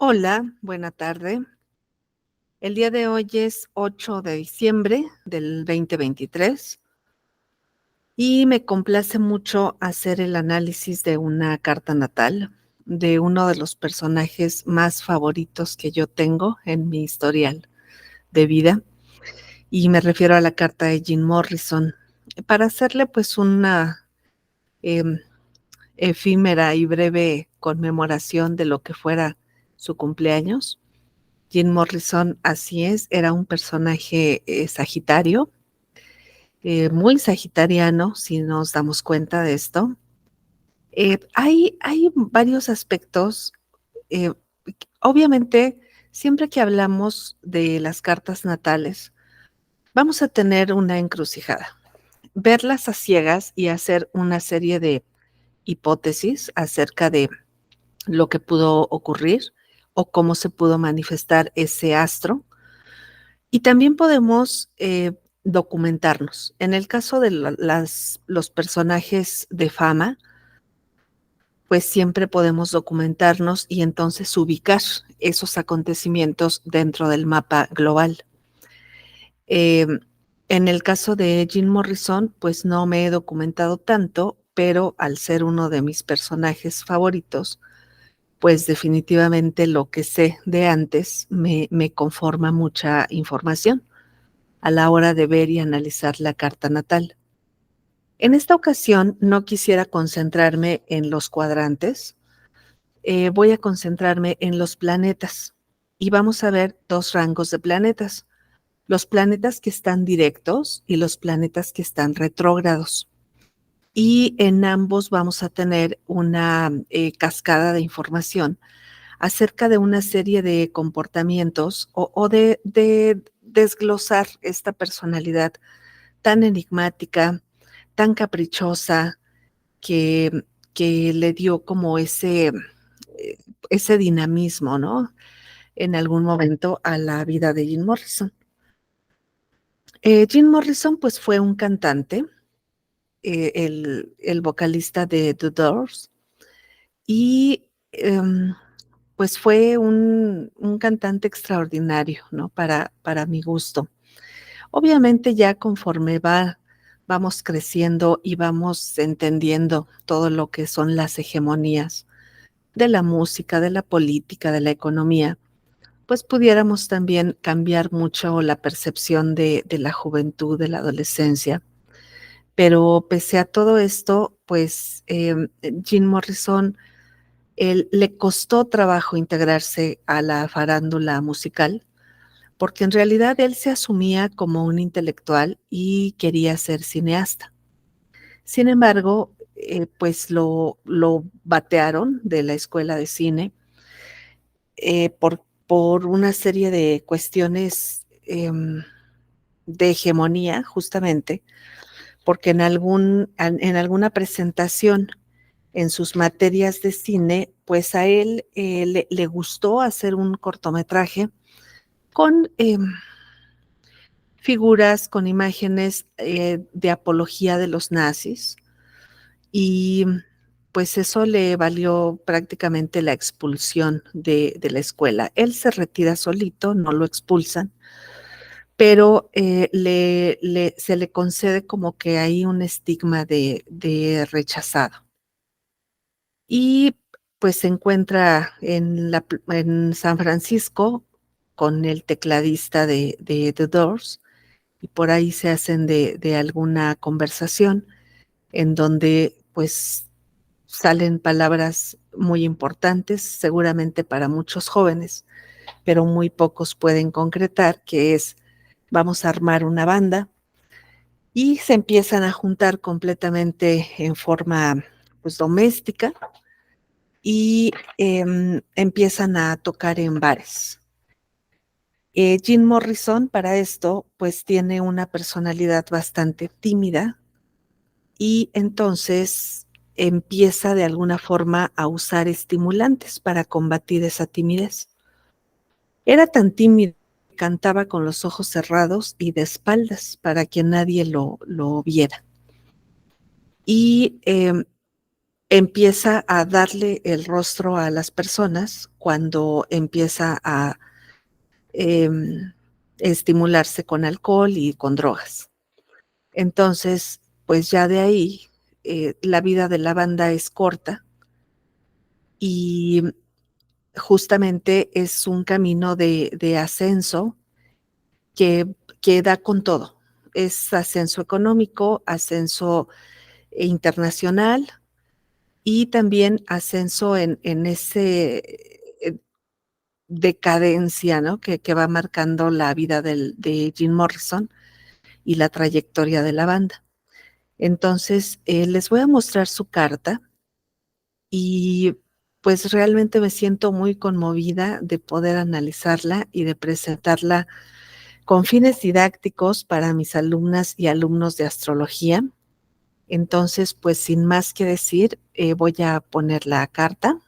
Hola, buena tarde. El día de hoy es 8 de diciembre del 2023 y me complace mucho hacer el análisis de una carta natal de uno de los personajes más favoritos que yo tengo en mi historial de vida, y me refiero a la carta de Jim Morrison. Para hacerle pues una em, efímera y breve conmemoración de lo que fuera su cumpleaños. Jim Morrison, así es, era un personaje sagitario, muy sagitariano, si nos damos cuenta de esto. Hay varios aspectos. eh, Obviamente, siempre que hablamos de las cartas natales, vamos a tener una encrucijada. Verlas a ciegas y hacer una serie de hipótesis acerca de lo que pudo ocurrir o cómo se pudo manifestar ese astro. Y también podemos documentarnos. En el caso de los personajes de fama, pues siempre podemos documentarnos y entonces ubicar esos acontecimientos dentro del mapa global. Eh, en el caso de Jim Morrison, pues no me he documentado tanto, pero al ser uno de mis personajes favoritos, pues definitivamente lo que sé de antes me conforma mucha información a la hora de ver y analizar la carta natal. En esta ocasión no quisiera concentrarme en los cuadrantes, voy a concentrarme en los planetas y vamos a ver dos rangos de planetas: los planetas que están directos y los planetas que están retrógrados. Y en ambos vamos a tener una cascada de información acerca de una serie de comportamientos o de desglosar esta personalidad tan enigmática, tan caprichosa, que, que le dio como ese dinamismo, ¿no? En algún momento a la vida de Jim Morrison. Jim Morrison, pues, fue un cantante, el vocalista de The Doors, y pues fue un cantante extraordinario, ¿no? Para mi gusto. Obviamente ya conforme vamos creciendo y vamos entendiendo todo lo que son las hegemonías de la música, de la política, de la economía, pues pudiéramos también cambiar mucho la percepción de la juventud, de la adolescencia. Pero pese a todo esto, pues Jim Morrison, le costó trabajo integrarse a la farándula musical, porque en realidad él se asumía como un intelectual y quería ser cineasta. Sin embargo, pues lo batearon de la escuela de cine por una serie de cuestiones de hegemonía, justamente, porque en alguna presentación en sus materias de cine, pues a él le gustó hacer un cortometraje con figuras, con imágenes de apología de los nazis, y pues eso le valió prácticamente la expulsión de la escuela. Él se retira solito, no lo expulsan, pero se le concede como que hay un estigma de rechazado. Y pues se encuentra en San Francisco con el tecladista de The Doors, y por ahí se hacen de alguna conversación en donde pues salen palabras muy importantes, seguramente para muchos jóvenes, pero muy pocos pueden concretar, que es: vamos a armar una banda, y se empiezan a juntar completamente en forma pues doméstica, y empiezan a tocar en bares. Jim Morrison para esto pues tiene una personalidad bastante tímida, y entonces empieza de alguna forma a usar estimulantes para combatir esa timidez. Era tan tímido que cantaba con los ojos cerrados y de espaldas para que nadie lo viera. Y empieza a darle el rostro a las personas cuando empieza a estimularse con alcohol y con drogas. Entonces, pues ya de ahí, la vida de la banda es corta y justamente es un camino de ascenso que, que da con todo. Es ascenso económico, ascenso internacional y también ascenso en ese decadencia, ¿no? Que va marcando la vida de Jim Morrison y la trayectoria de la banda. Entonces, les voy a mostrar su carta y pues realmente me siento muy conmovida de poder analizarla y de presentarla con fines didácticos para mis alumnas y alumnos de astrología. Entonces, pues sin más que decir, voy a poner la carta.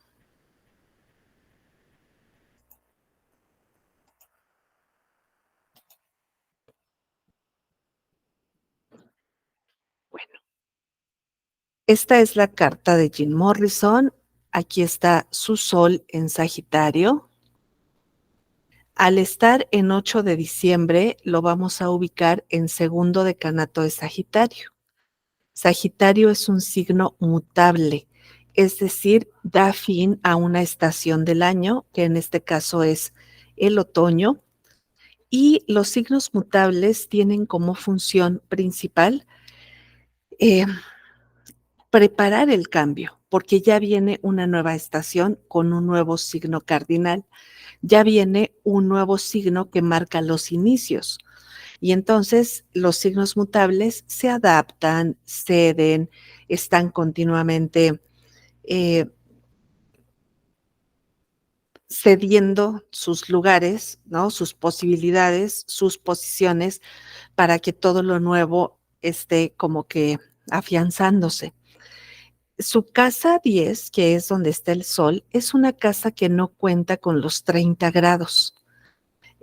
Bueno, esta es la carta de Jim Morrison. Aquí está su sol en Sagitario. Al estar en 8 de diciembre, lo vamos a ubicar en segundo decanato de Sagitario. Sagitario es un signo mutable, es decir, da fin a una estación del año, que en este caso es el otoño, y los signos mutables tienen como función principal eh, preparar el cambio, porque ya viene una nueva estación con un nuevo signo cardinal, ya viene un nuevo signo que marca los inicios. Y entonces los signos mutables se adaptan, ceden, están continuamente eh, cediendo sus lugares, ¿no? Sus posibilidades, sus posiciones, para que todo lo nuevo esté como que afianzándose. Su casa 10, que es donde está el sol, es una casa que no cuenta con los 30 grados.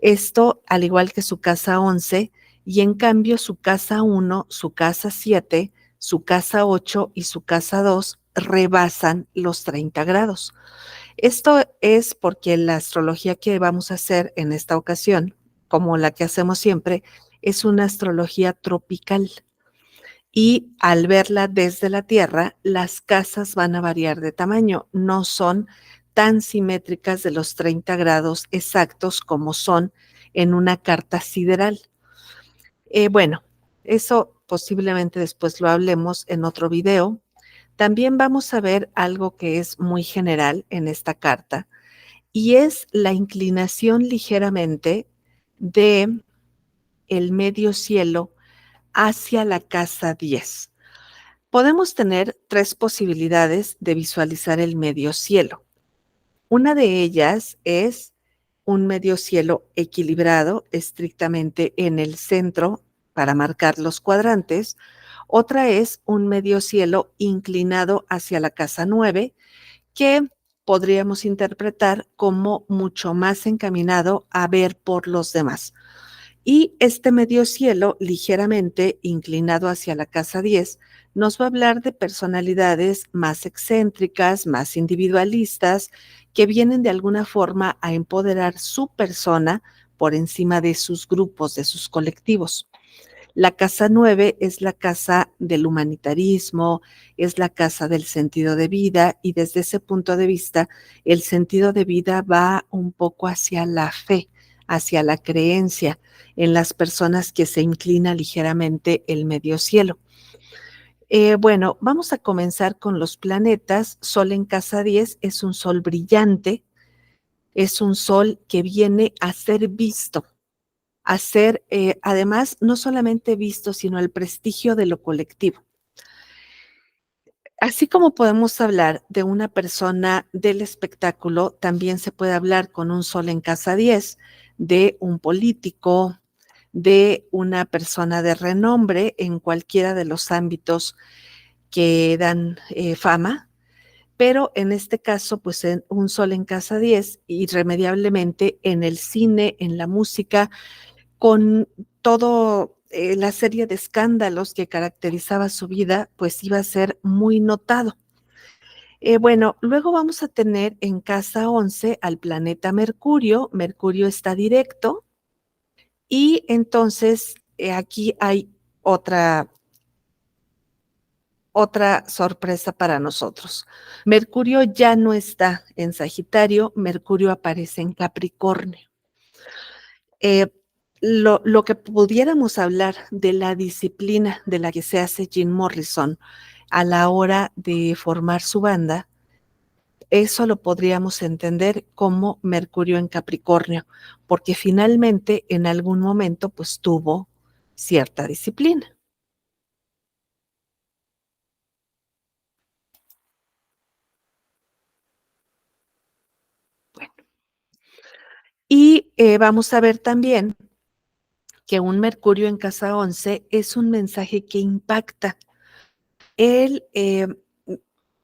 Esto, al igual que su casa 11, y en cambio su casa 1, su casa 7, su casa 8 y su casa 2 rebasan los 30 grados. Esto es porque la astrología que vamos a hacer en esta ocasión, como la que hacemos siempre, es una astrología tropical. Y al verla desde la Tierra, las casas van a variar de tamaño, no son tan simétricas de los 30 grados exactos como son en una carta sideral. Bueno, eso posiblemente después lo hablemos en otro video. También vamos a ver algo que es muy general en esta carta y es la inclinación ligeramente de el medio cielo hacia la casa 10. Podemos tener tres posibilidades de visualizar el medio cielo. Una de ellas es un medio cielo equilibrado estrictamente en el centro para marcar los cuadrantes. Otra es un medio cielo inclinado hacia la casa 9, que podríamos interpretar como mucho más encaminado a ver por los demás. Y este medio cielo, ligeramente inclinado hacia la casa 10, nos va a hablar de personalidades más excéntricas, más individualistas, que vienen de alguna forma a empoderar su persona por encima de sus grupos, de sus colectivos. La casa 9 es la casa del humanitarismo, es la casa del sentido de vida y desde ese punto de vista el sentido de vida va un poco hacia la fe, hacia la creencia en las personas que se inclina ligeramente el medio cielo. Bueno, vamos a comenzar con los planetas. Sol en casa 10 es un sol brillante, es un sol que viene a ser visto, a ser, además, no solamente visto, sino el prestigio de lo colectivo. Así como podemos hablar de una persona del espectáculo, también se puede hablar con un sol en casa 10 de un político, de una persona de renombre en cualquiera de los ámbitos que dan fama, pero en este caso, pues un sol en casa 10, irremediablemente en el cine, en la música, con todo la serie de escándalos que caracterizaba su vida, pues iba a ser muy notado. Bueno, luego vamos a tener en casa 11 al planeta Mercurio. Mercurio está directo y entonces aquí hay otra, otra sorpresa para nosotros. Mercurio ya no está en Sagitario, Mercurio aparece en Capricornio. Eh, lo que pudiéramos hablar de la disciplina de la que se hace Jim Morrison a la hora de formar su banda, eso lo podríamos entender como Mercurio en Capricornio, porque finalmente en algún momento pues tuvo cierta disciplina. Bueno, y vamos a ver también que un Mercurio en casa 11 es un mensaje que impacta. Él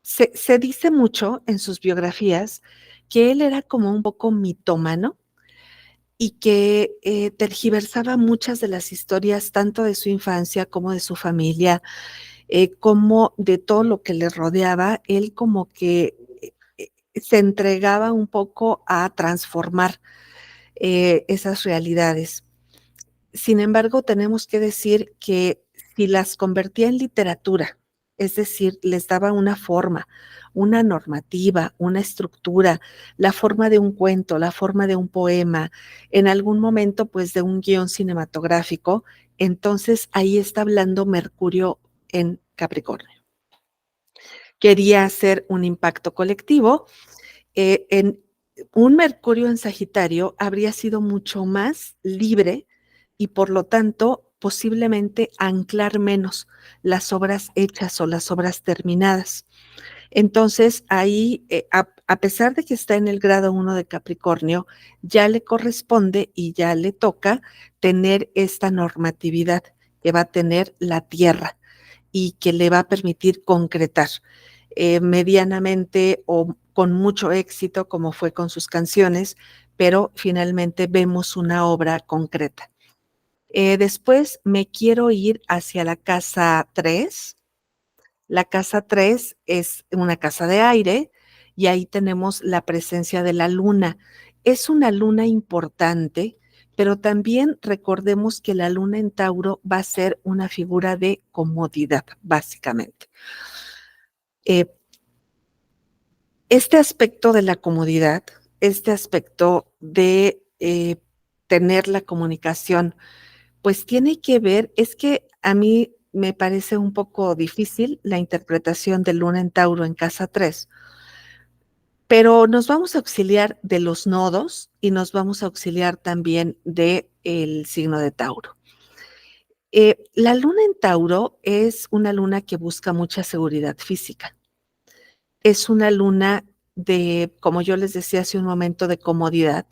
se dice mucho en sus biografías que él era como un poco mitómano y que tergiversaba muchas de las historias, tanto de su infancia como de su familia, como de todo lo que le rodeaba. Él como que se entregaba un poco a transformar esas realidades. Sin embargo, tenemos que decir que si las convertía en literatura, es decir, les daba una forma, una normativa, una estructura, la forma de un cuento, la forma de un poema, en algún momento pues de un guión cinematográfico, entonces ahí está hablando Mercurio en Capricornio. Quería hacer un impacto colectivo. En un Mercurio en Sagitario habría sido mucho más libre y por lo tanto posiblemente anclar menos las obras hechas o las obras terminadas. Entonces ahí, a pesar de que está en el grado 1 de Capricornio, ya le corresponde y ya le toca tener esta normatividad que va a tener la Tierra y que le va a permitir concretar medianamente o con mucho éxito, como fue con sus canciones, pero finalmente vemos una obra concreta. Después me quiero ir hacia la casa 3. La casa 3 es una casa de aire y ahí tenemos la presencia de la luna. Es una luna importante, pero también recordemos que la luna en Tauro va a ser una figura de comodidad, básicamente. Eh, este aspecto de la comodidad, este aspecto de tener la comunicación, pues tiene que ver, es que a mí me parece un poco difícil la interpretación de Luna en Tauro en casa 3, pero nos vamos a auxiliar de los nodos y nos vamos a auxiliar también del signo de Tauro. La luna en Tauro es una luna que busca mucha seguridad física. Es una luna de, como yo les decía hace un momento, de comodidad.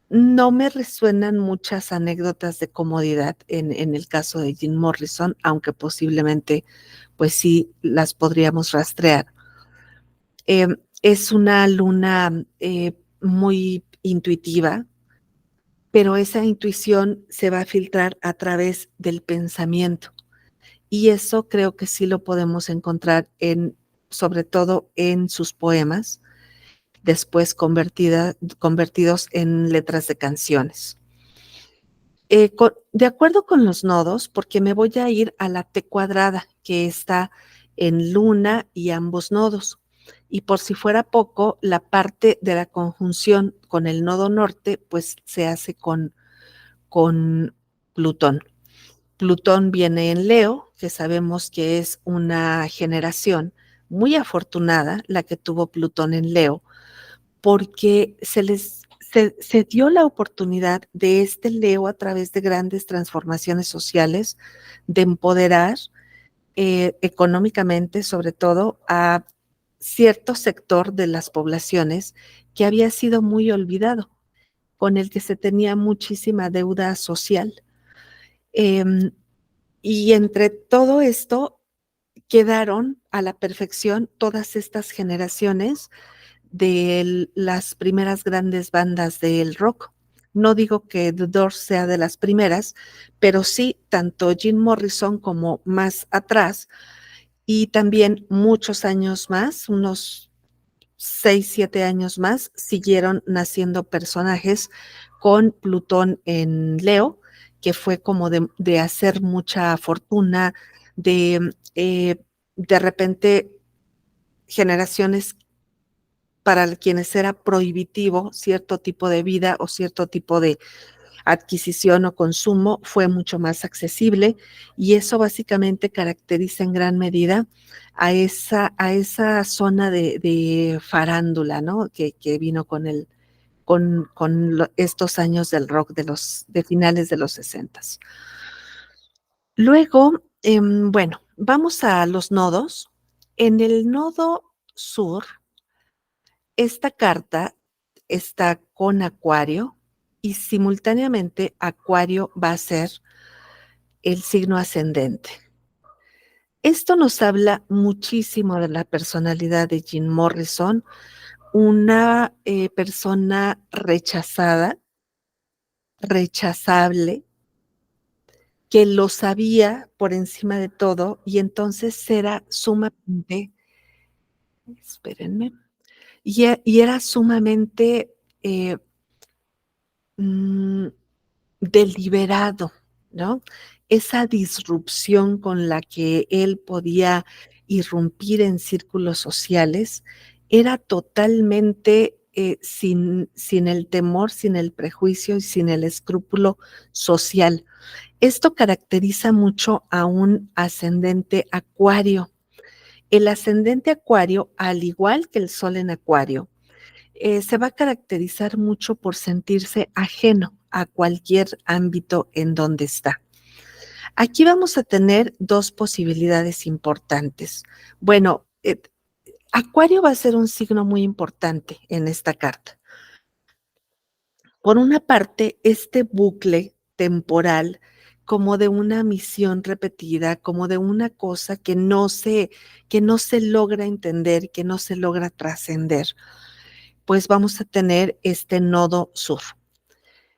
No me resuenan muchas anécdotas de comodidad en el caso de Jim Morrison, aunque posiblemente, pues sí, las podríamos rastrear. Eh, es una luna muy intuitiva, pero esa intuición se va a filtrar a través del pensamiento. Y eso creo que sí lo podemos encontrar en, sobre todo en sus poemas, después convertidos en letras de canciones. De acuerdo con los nodos, porque me voy a ir a la T cuadrada, que está en luna y ambos nodos. Y por si fuera poco, la parte de la conjunción con el nodo norte, pues se hace con Plutón. Plutón viene en Leo, que sabemos que es una generación muy afortunada, la que tuvo Plutón en Leo, porque se dio la oportunidad de este Leo a través de grandes transformaciones sociales, de empoderar económicamente, sobre todo, a cierto sector de las poblaciones que había sido muy olvidado, con el que se tenía muchísima deuda social. Eh, y entre todo esto quedaron a la perfección todas estas generaciones de las primeras grandes bandas del rock. No digo que The Doors sea de las primeras, pero sí tanto Jim Morrison como más atrás y también muchos años más, unos 6, 7 años más, siguieron naciendo personajes con Plutón en Leo, que fue como de hacer mucha fortuna, de repente generaciones para quienes era prohibitivo cierto tipo de vida o cierto tipo de adquisición o consumo, fue mucho más accesible y eso básicamente caracteriza en gran medida a esa zona de farándula, ¿no? Que vino con estos años del rock de finales de los 60. Luego, bueno, vamos a los nodos. En el nodo sur, esta carta está con Acuario y simultáneamente Acuario va a ser el signo ascendente. Esto nos habla muchísimo de la personalidad de Jim Morrison, una persona rechazada, rechazable, que lo sabía por encima de todo y entonces era sumamente, espérenme, y era sumamente eh, mm, deliberado, ¿no? Esa disrupción con la que él podía irrumpir en círculos sociales era totalmente sin el temor, sin el prejuicio y sin el escrúpulo social. Esto caracteriza mucho a un ascendente acuario. El ascendente acuario, al igual que el sol en acuario, se va a caracterizar mucho por sentirse ajeno a cualquier ámbito en donde está. Aquí vamos a tener dos posibilidades importantes. Bueno, Acuario va a ser un signo muy importante en esta carta. Por una parte, este bucle temporal como de una misión repetida, como de una cosa que no se logra entender, que no se logra trascender, pues vamos a tener este nodo sur,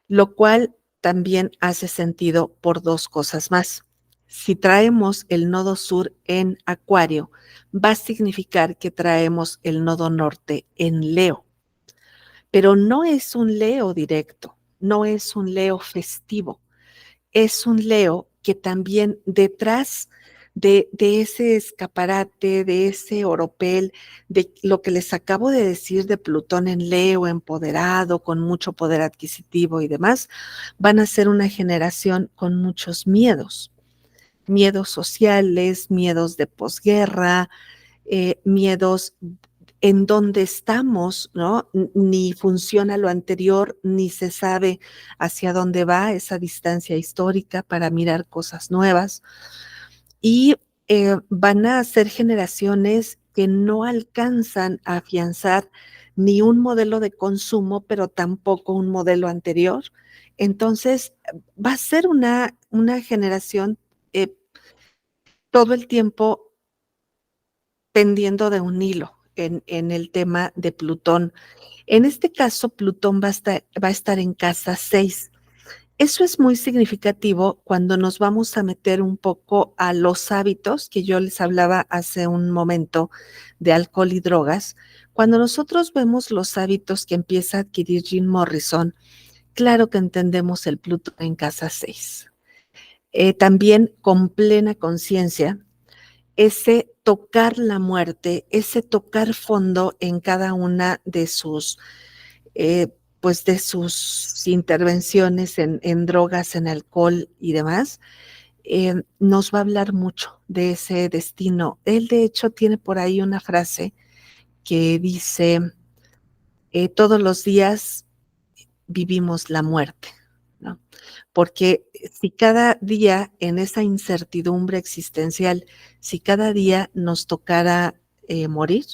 lo cual también hace sentido por dos cosas más. Si traemos el nodo sur en Acuario, va a significar que traemos el nodo norte en Leo, pero no es un Leo directo, no es un Leo festivo, es un Leo que también detrás de ese escaparate, de ese oropel, de lo que les acabo de decir de Plutón en Leo, empoderado, con mucho poder adquisitivo y demás, van a ser una generación con muchos miedos, miedos sociales, miedos de posguerra, miedos en donde estamos, ¿no? Ni funciona lo anterior, ni se sabe hacia dónde va esa distancia histórica para mirar cosas nuevas. Y van a ser generaciones que no alcanzan a afianzar ni un modelo de consumo, pero tampoco un modelo anterior. Entonces, va a ser una generación eh, todo el tiempo pendiendo de un hilo en el tema de Plutón. En este caso, Plutón va a estar en casa 6. Eso es muy significativo cuando nos vamos a meter un poco a los hábitos que yo les hablaba hace un momento de alcohol y drogas. Cuando nosotros vemos los hábitos que empieza a adquirir Jim Morrison, claro que entendemos el Plutón en casa 6. También con plena conciencia ese tocar la muerte, ese tocar fondo en cada una de sus, pues de sus intervenciones en drogas, en alcohol y demás, nos va a hablar mucho de ese destino. Él de hecho tiene por ahí una frase que dice, todos los días vivimos la muerte, ¿no? Porque si cada día en esa incertidumbre existencial, si cada día nos tocara morir,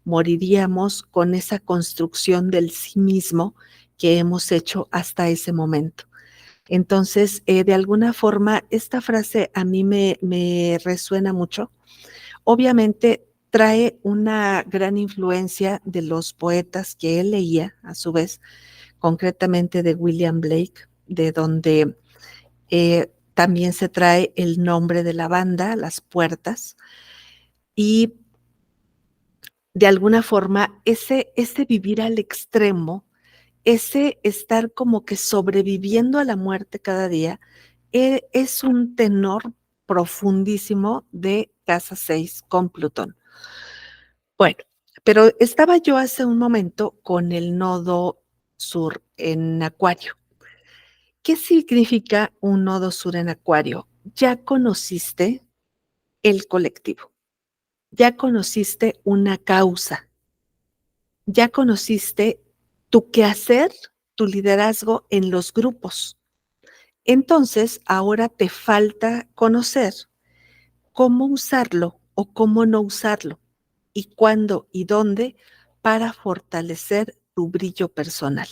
moriríamos con esa construcción del sí mismo que hemos hecho hasta ese momento. Entonces, de alguna forma, esta frase a mí me resuena mucho. Obviamente, trae una gran influencia de los poetas que él leía, a su vez, concretamente de William Blake, de donde también se trae el nombre de la banda, Las Puertas. y de alguna forma ese vivir al extremo, ese estar como que sobreviviendo a la muerte cada día, es un tenor profundísimo de casa 6 con Plutón. Bueno, pero estaba yo hace un momento con el nodo sur en Acuario. ¿Qué significa un nodo sur en Acuario? Ya conociste el colectivo, ya conociste una causa, ya conociste tu quehacer, tu liderazgo en los grupos. Entonces, ahora te falta conocer cómo usarlo o cómo no usarlo y cuándo y dónde para fortalecer tu brillo personal.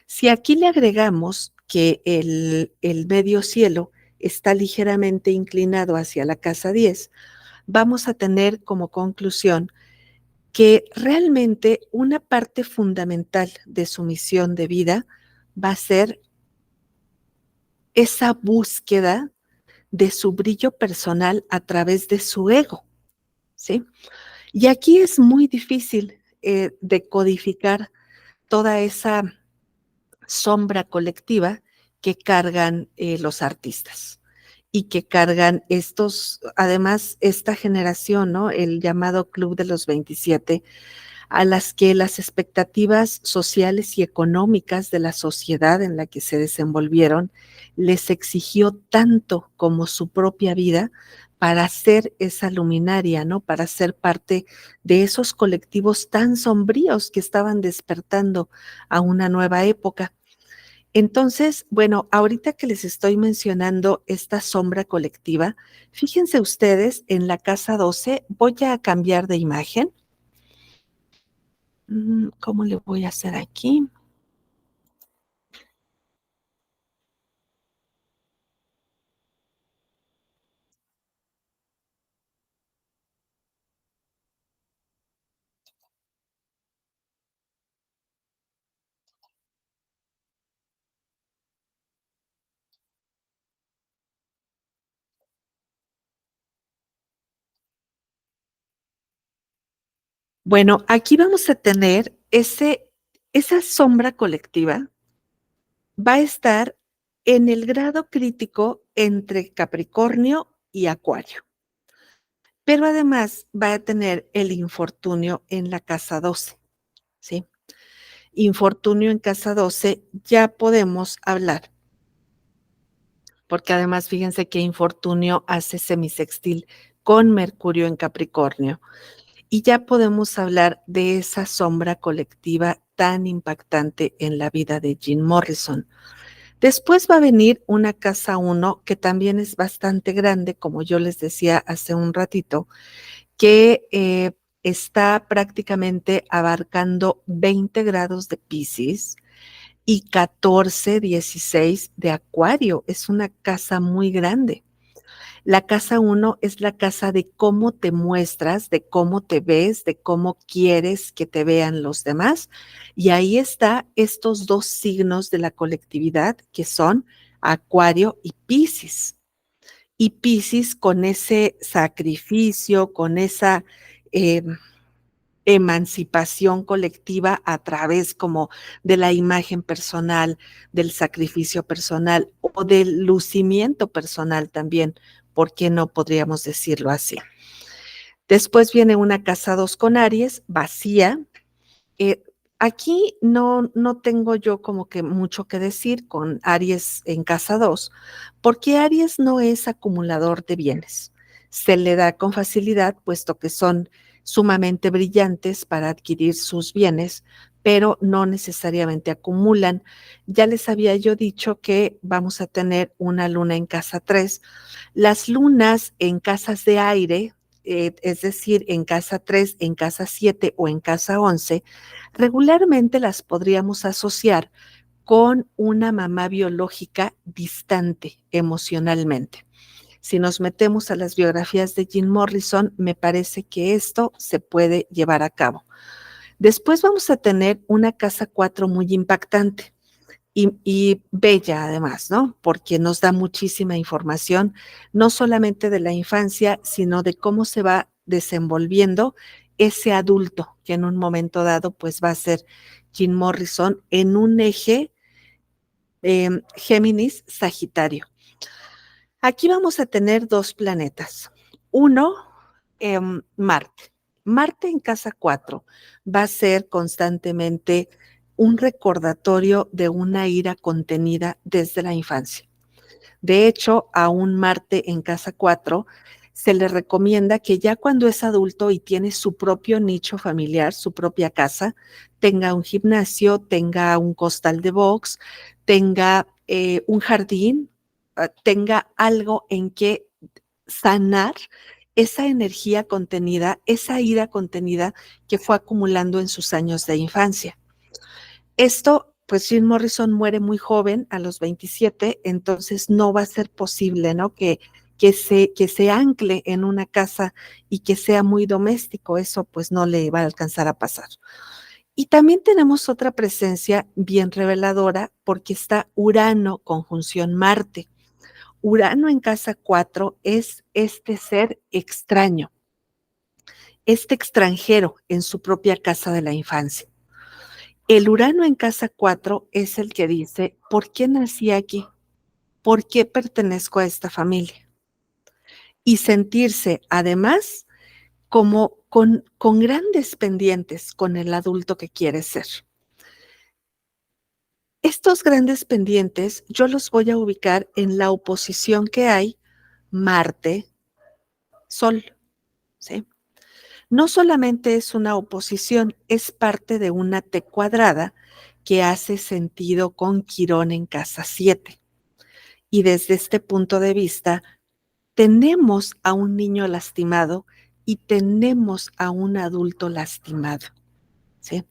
Si aquí le agregamos que el medio cielo está ligeramente inclinado hacia la casa 10, vamos a tener como conclusión que realmente una parte fundamental de su misión de vida va a ser esa búsqueda de su brillo personal a través de su ego, ¿sí? Y aquí es muy difícil decodificar toda esa sombra colectiva que cargan los artistas y que cargan estos, además, esta generación, ¿no? El llamado Club de los 27, a las que las expectativas sociales y económicas de la sociedad en la que se desenvolvieron les exigió tanto como su propia vida para ser esa luminaria, ¿no? Para ser parte de esos colectivos tan sombríos que estaban despertando a una nueva época. Entonces, bueno, ahorita que les estoy mencionando esta sombra colectiva, fíjense ustedes en la casa 12, voy a cambiar de imagen. ¿Cómo le voy a hacer aquí? Bueno, aquí vamos a tener esa sombra colectiva va a estar en el grado crítico entre Capricornio y Acuario, pero además va a tener el infortunio en la casa 12, ¿sí? Infortunio en casa 12, ya podemos hablar, porque además fíjense que infortunio hace semisextil con Mercurio en Capricornio. Y ya podemos hablar de esa sombra colectiva tan impactante en la vida de Jim Morrison. Después va a venir una casa 1 que también es bastante grande, como yo les decía hace un ratito, que está prácticamente abarcando 20 grados de Piscis y 14, 16 de Acuario. Es una casa muy grande. La casa 1 es la casa de cómo te muestras, de cómo te ves, de cómo quieres que te vean los demás. Y ahí está estos dos signos de la colectividad que son Acuario y Piscis. Y Piscis con ese sacrificio, con esa eh, emancipación colectiva a través como de la imagen personal, del sacrificio personal o del lucimiento personal también, ¿por qué no podríamos decirlo así? Después viene una casa 2 con Aries, vacía. Eh, Aquí no tengo yo como que mucho que decir con Aries en casa 2, porque Aries no es acumulador de bienes. Se le da con facilidad, puesto que son sumamente brillantes para adquirir sus bienes, pero no necesariamente acumulan. Ya les había yo dicho que vamos a tener una luna en casa 3. Las lunas en casas de aire, es decir, en casa 3, en casa 7 o en casa 11, regularmente las podríamos asociar con una mamá biológica distante emocionalmente. Si nos metemos a las biografías de Jim Morrison, me parece que esto se puede llevar a cabo. Después vamos a tener una casa 4 muy impactante y bella además, ¿no? Porque nos da muchísima información, no solamente de la infancia, sino de cómo se va desenvolviendo ese adulto que en un momento dado pues va a ser Jim Morrison en un eje Géminis-Sagitario. Aquí vamos a tener dos planetas. Uno, Marte. Marte en casa 4 va a ser constantemente un recordatorio de una ira contenida desde la infancia. De hecho, a un Marte en casa 4 se le recomienda que ya cuando es adulto y tiene su propio nicho familiar, su propia casa, tenga un gimnasio, tenga un costal de box, tenga un jardín, tenga algo en que sanar esa energía contenida, esa ira contenida que fue acumulando en sus años de infancia. Esto, pues Jim Morrison muere muy joven, a los 27, entonces no va a ser posible, ¿no? Que se ancle en una casa y que sea muy doméstico, eso pues no le va a alcanzar a pasar. Y también tenemos otra presencia bien reveladora porque está Urano conjunción Marte. Urano en casa 4 es este ser extraño, este extranjero en su propia casa de la infancia. El Urano en casa 4 es el que dice, ¿por qué nací aquí? ¿Por qué pertenezco a esta familia? Y sentirse además como con grandes pendientes con el adulto que quiere ser. Estos grandes pendientes yo los voy a ubicar en la oposición que hay Marte-Sol, ¿sí? No solamente es una oposición, es parte de una T cuadrada que hace sentido con Quirón en casa 7. Y desde este punto de vista, tenemos a un niño lastimado y tenemos a un adulto lastimado, ¿sí?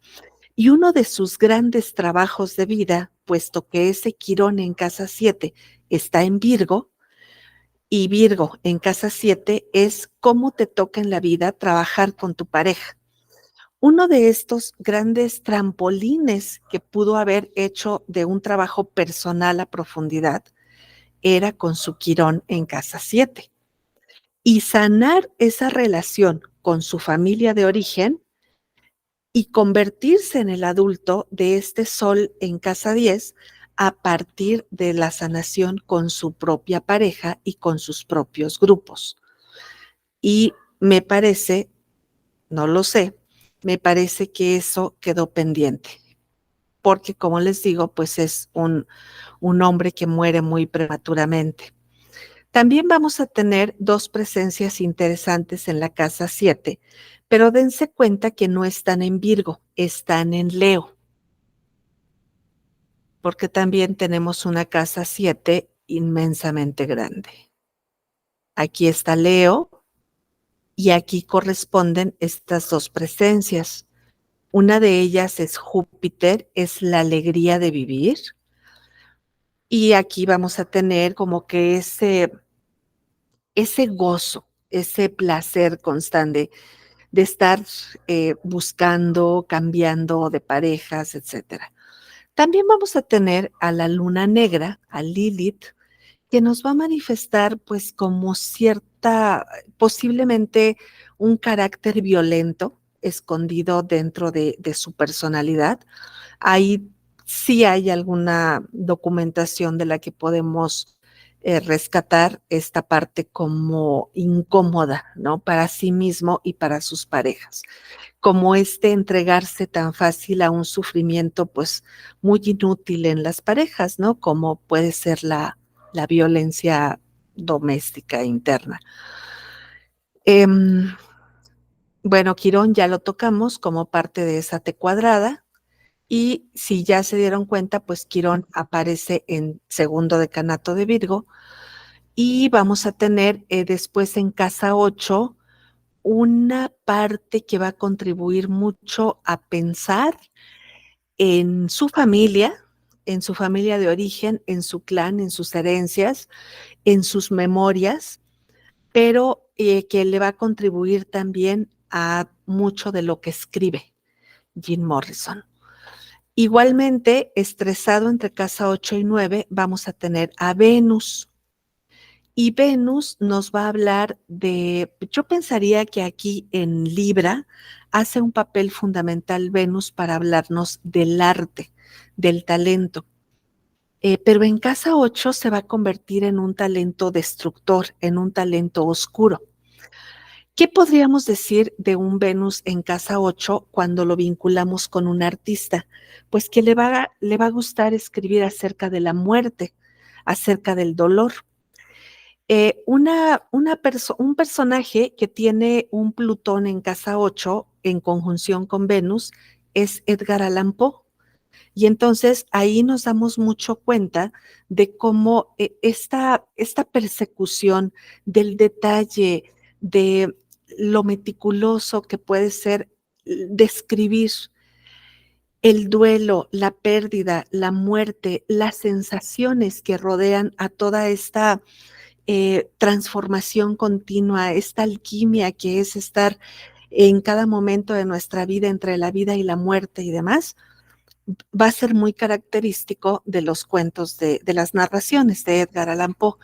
Y uno de sus grandes trabajos de vida, puesto que ese Quirón en casa 7 está en Virgo, y Virgo en casa 7 es cómo te toca en la vida trabajar con tu pareja. Uno de estos grandes trampolines que pudo haber hecho de un trabajo personal a profundidad era con su Quirón en casa 7. Y sanar esa relación con su familia de origen y convertirse en el adulto de este Sol en casa 10 a partir de la sanación con su propia pareja y con sus propios grupos. Y me parece, no lo sé, me parece que eso quedó pendiente, porque como les digo, pues es un hombre que muere muy prematuramente. También vamos a tener dos presencias interesantes en la casa 7, pero dense cuenta que no están en Virgo, están en Leo, porque también tenemos una casa 7 inmensamente grande. Aquí está Leo y aquí corresponden estas dos presencias. Una de ellas es Júpiter, es la alegría de vivir. Y aquí vamos a tener como que ese gozo, ese placer constante de estar buscando, cambiando de parejas, etcétera. También vamos a tener a la luna negra, a Lilith, que nos va a manifestar pues como cierta, posiblemente un carácter violento escondido dentro de su personalidad. Ahí sí hay alguna documentación de la que podemos rescatar esta parte como incómoda, ¿no? Para sí mismo y para sus parejas. Como entregarse tan fácil a un sufrimiento, pues, muy inútil en las parejas, ¿no? Como puede ser la violencia doméstica interna. Bueno, Quirón ya lo tocamos como parte de esa T cuadrada. Y si ya se dieron cuenta, pues Quirón aparece en segundo decanato de Virgo y vamos a tener después en casa 8 una parte que va a contribuir mucho a pensar en su familia de origen, en su clan, en sus herencias, en sus memorias, pero que le va a contribuir también a mucho de lo que escribe Jim Morrison. Igualmente, estresado entre casa 8 y 9, vamos a tener a Venus, Y Venus nos va a hablar yo pensaría que aquí en Libra hace un papel fundamental Venus para hablarnos del arte, del talento. Pero en casa 8 se va a convertir en un talento destructor, en un talento oscuro. ¿Qué podríamos decir de un Venus en casa 8 cuando lo vinculamos con un artista? Pues que le va a gustar escribir acerca de la muerte, acerca del dolor. Un personaje que tiene un Plutón en casa 8 en conjunción con Venus es Edgar Allan Poe. Y entonces ahí nos damos mucho cuenta de cómo esta persecución del detalle, de lo meticuloso que puede ser describir el duelo, la pérdida, la muerte, las sensaciones que rodean a toda esta transformación continua, esta alquimia que es estar en cada momento de nuestra vida entre la vida y la muerte y demás, va a ser muy característico de los cuentos de las narraciones de Edgar Allan Poe.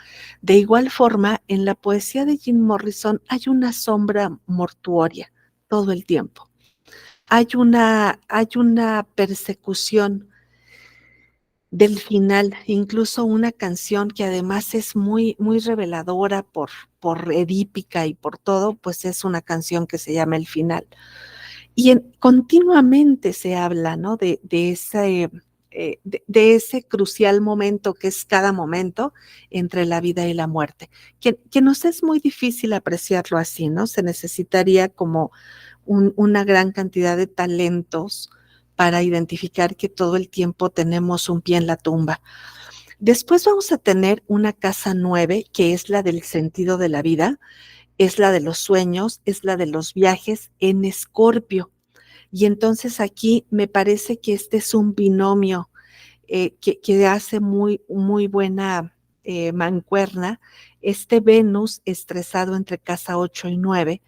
De igual forma, en la poesía de Jim Morrison hay una sombra mortuoria todo el tiempo. Hay una persecución del final, incluso una canción que además es muy, muy reveladora por edípica y por todo, pues es una canción que se llama El Final. Y continuamente se habla, ¿no? De ese crucial momento que es cada momento entre la vida y la muerte, que nos es muy difícil apreciarlo así, ¿no? Se necesitaría como una gran cantidad de talentos para identificar que todo el tiempo tenemos un pie en la tumba. Después vamos a tener una casa 9, que es la del sentido de la vida, es la de los sueños, es la de los viajes en Escorpio. Y entonces aquí me parece que este es un binomio que hace muy, muy buena mancuerna. Este Venus estresado entre casa 8 y 9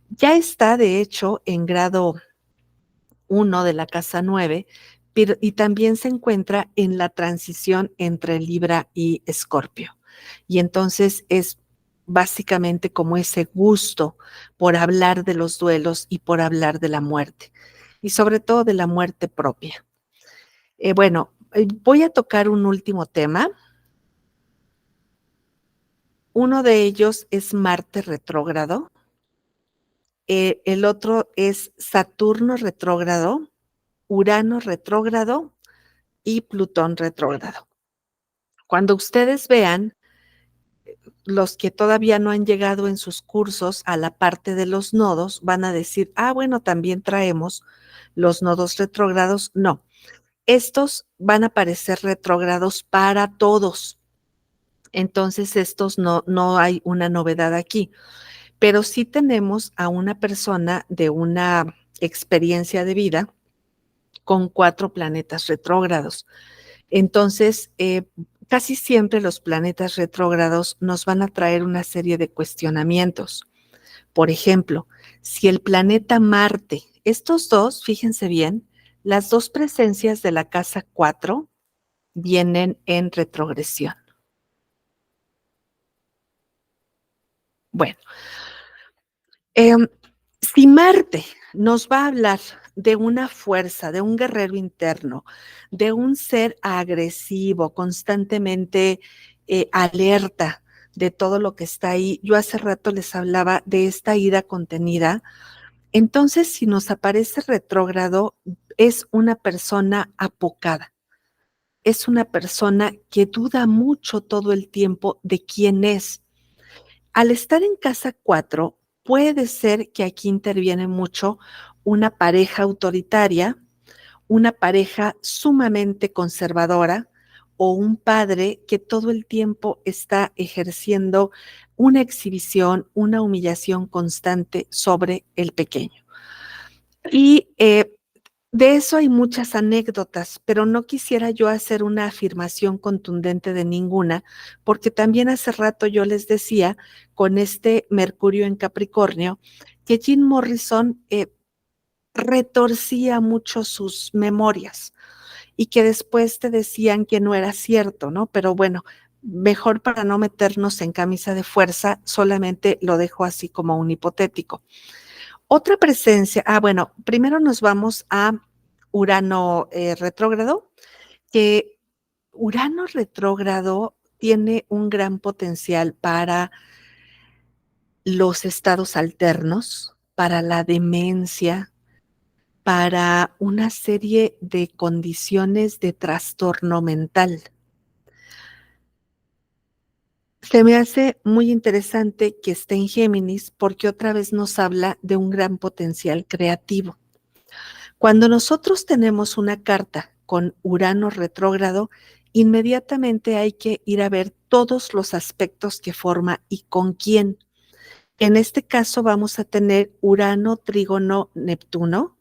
ya está de hecho en grado 1 de la casa 9, pero, y también se encuentra en la transición entre Libra y Escorpio. Y entonces es básicamente como ese gusto por hablar de los duelos y por hablar de la muerte, y sobre todo de la muerte propia. Bueno, voy a tocar un último tema. Uno de ellos es Marte retrógrado, el otro es Saturno retrógrado, Urano retrógrado y Plutón retrógrado. Cuando ustedes vean los que todavía no han llegado en sus cursos a la parte de los nodos, van a decir, bueno, también traemos los nodos retrógrados. No, estos van a parecer retrógrados para todos. Entonces, estos no hay una novedad aquí, pero sí tenemos a una persona de una experiencia de vida con 4 planetas retrógrados. Entonces, casi siempre los planetas retrógrados nos van a traer una serie de cuestionamientos. Por ejemplo, si el planeta Marte, estos dos, fíjense bien, las dos presencias de la casa 4 vienen en retrogresión. Bueno, si Marte nos va a hablar de una fuerza, de un guerrero interno, de un ser agresivo, constantemente alerta de todo lo que está ahí. Yo hace rato les hablaba de esta ira contenida. Entonces, si nos aparece retrógrado, es una persona apocada. Es una persona que duda mucho todo el tiempo de quién es. Al estar en casa 4, puede ser que aquí interviene mucho una pareja autoritaria, una pareja sumamente conservadora o un padre que todo el tiempo está ejerciendo una exhibición, una humillación constante sobre el pequeño. Y de eso hay muchas anécdotas, pero no quisiera yo hacer una afirmación contundente de ninguna, porque también hace rato yo les decía, con este Mercurio en Capricornio, que Jim Morrison retorcía mucho sus memorias y que después te decían que no era cierto, ¿no? Pero bueno, mejor para no meternos en camisa de fuerza, solamente lo dejo así como un hipotético. Otra presencia, bueno, primero nos vamos a Urano retrógrado, que Urano retrógrado tiene un gran potencial para los estados alternos, para la demencia, para una serie de condiciones de trastorno mental. Se me hace muy interesante que esté en Géminis porque otra vez nos habla de un gran potencial creativo. Cuando nosotros tenemos una carta con Urano retrógrado, inmediatamente hay que ir a ver todos los aspectos que forma y con quién. En este caso vamos a tener Urano trígono Neptuno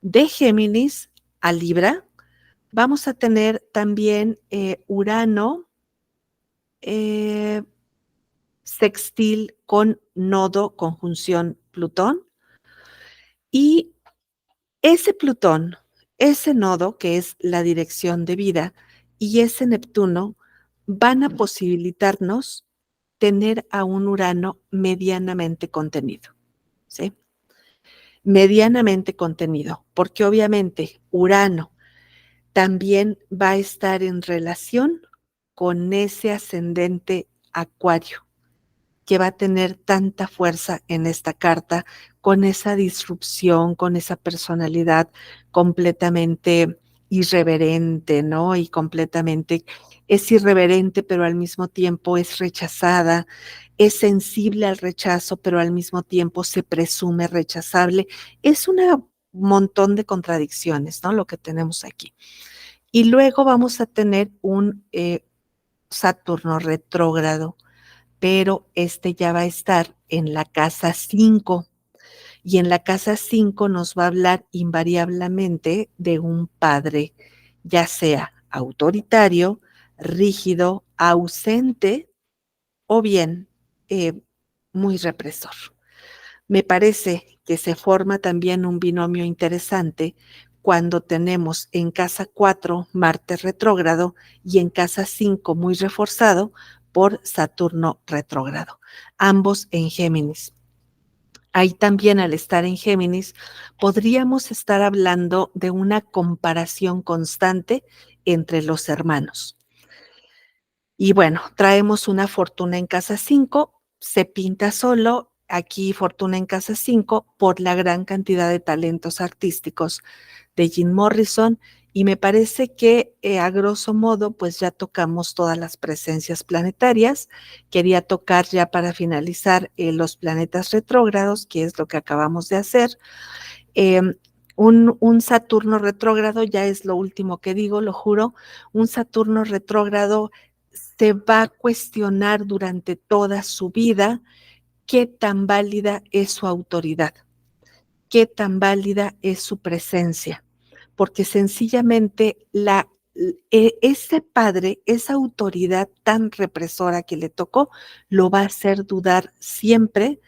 de Géminis a Libra. Vamos a tener también Urano sextil con nodo conjunción Plutón. Y ese Plutón, ese nodo que es la dirección de vida y ese Neptuno van a posibilitarnos tener a un Urano medianamente contenido, ¿sí? Medianamente contenido, porque obviamente Urano también va a estar en relación con ese ascendente Acuario, que va a tener tanta fuerza en esta carta, con esa disrupción, con esa personalidad completamente irreverente, ¿no? Y completamente es irreverente, pero al mismo tiempo es rechazada, es sensible al rechazo, pero al mismo tiempo se presume rechazable. Es un montón de contradicciones, ¿no? Lo que tenemos aquí. Y luego vamos a tener un Saturno retrógrado, pero este ya va a estar en la casa 5 y en la casa 5 nos va a hablar invariablemente de un padre, ya sea autoritario, rígido, ausente o bien muy represor. Me parece que se forma también un binomio interesante cuando tenemos en casa 4 Marte retrógrado y en casa 5 muy reforzado por Saturno retrógrado, ambos en Géminis. Ahí también al estar en Géminis podríamos estar hablando de una comparación constante entre los hermanos. Y bueno, traemos una fortuna en casa 5, se pinta solo, aquí fortuna en casa 5 por la gran cantidad de talentos artísticos de Jim Morrison y me parece que a grosso modo pues ya tocamos todas las presencias planetarias. Quería tocar ya para finalizar los planetas retrógrados, que es lo que acabamos de hacer. Eh, un Saturno retrógrado, ya es lo último que digo, lo juro, un Saturno retrógrado se va a cuestionar durante toda su vida qué tan válida es su autoridad, qué tan válida es su presencia, porque sencillamente ese padre, esa autoridad tan represora que le tocó, lo va a hacer dudar siempre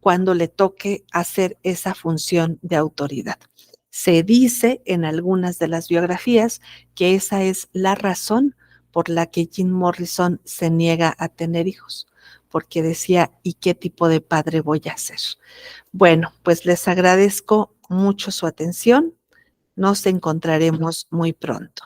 cuando le toque hacer esa función de autoridad. Se dice en algunas de las biografías que esa es la razón por la que Jim Morrison se niega a tener hijos, porque decía, ¿y qué tipo de padre voy a ser? Bueno, pues les agradezco mucho su atención. Nos encontraremos muy pronto.